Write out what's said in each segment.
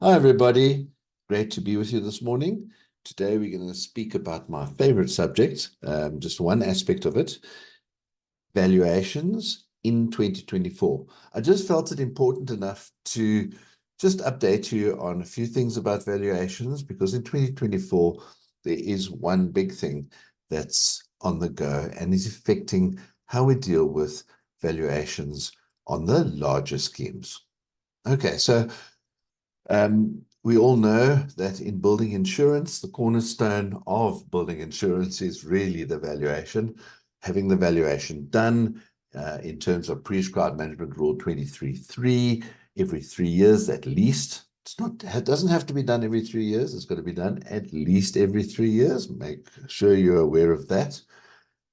Hi, everybody. Great to be with you this morning. Today, we're going to speak about my favorite subject, just one aspect of it, valuations in 2024. I just felt it important enough to just update you on a few things about valuations, because in 2024, there is one big thing that's on the go and is affecting how we deal with valuations on the larger schemes. Okay, so we all know that in building insurance, the cornerstone of building insurance is really the valuation. Having the valuation done in terms of prescribed management rule 23.3 every 3 years at least. It doesn't have to be done every 3 years. It's got to be done at least every 3 years. Make sure you're aware of that.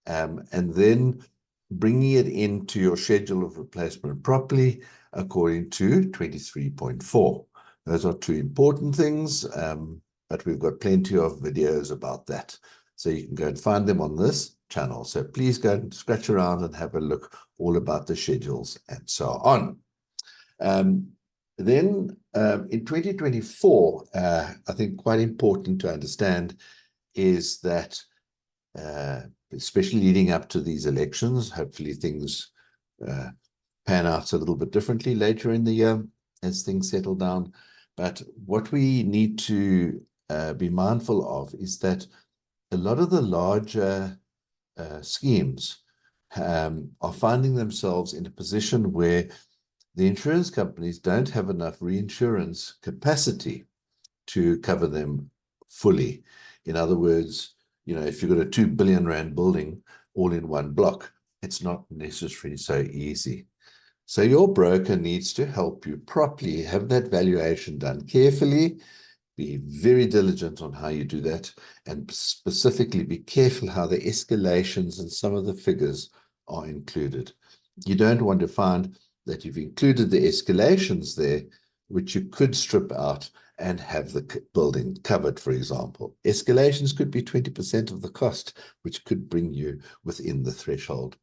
And then bringing it into your schedule of replacement properly according to 23.4. Those are two important things, but we've got plenty of videos about that. So you can go and find them on this channel. So please go and scratch around and have a look all about the schedules and so on. Then in 2024, I think quite important to understand is that especially leading up to these elections, hopefully things pan out a little bit differently later in the year as things settle down. But what we need to be mindful of is that a lot of the larger schemes are finding themselves in a position where the insurance companies don't have enough reinsurance capacity to cover them fully. In other words, if you've got a 2 billion rand building all in one block, it's not necessarily so easy. So your broker needs to help you properly have that valuation done carefully, be very diligent on how you do that, and specifically be careful how the escalations and some of the figures are included. You don't want to find that you've included the escalations there, which you could strip out and have the building covered, for example. Escalations could be 20% of the cost, which could bring you within the threshold.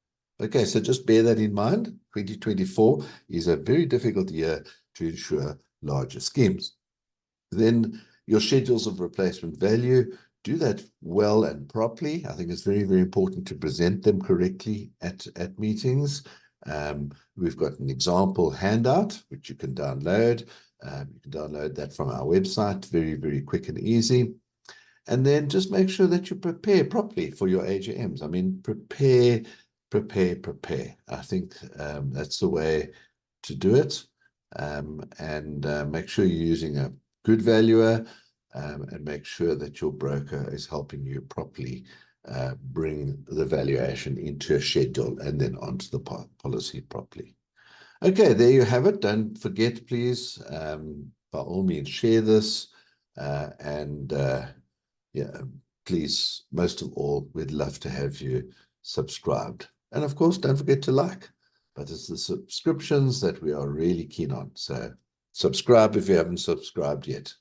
Okay, so just bear that in mind. 2024 is a very difficult year to insure larger schemes. Then your schedules of replacement value, do that well and properly. I think it's very, very important to present them correctly at meetings. We've got an example handout, which you can download. You can download that from our website, very, very quick and easy. And then just make sure that you prepare properly for your AGMs. I mean, prepare. I think that's the way to do it. And make sure you're using a good valuer, and make sure that your broker is helping you properly bring the valuation into a schedule and then onto the policy properly. Okay, there you have it. Don't forget, please, by all means, share this. Yeah, please, most of all, we'd love to have you subscribed. And of course, don't forget to like. But it's the subscriptions that we are really keen on. So subscribe if you haven't subscribed yet.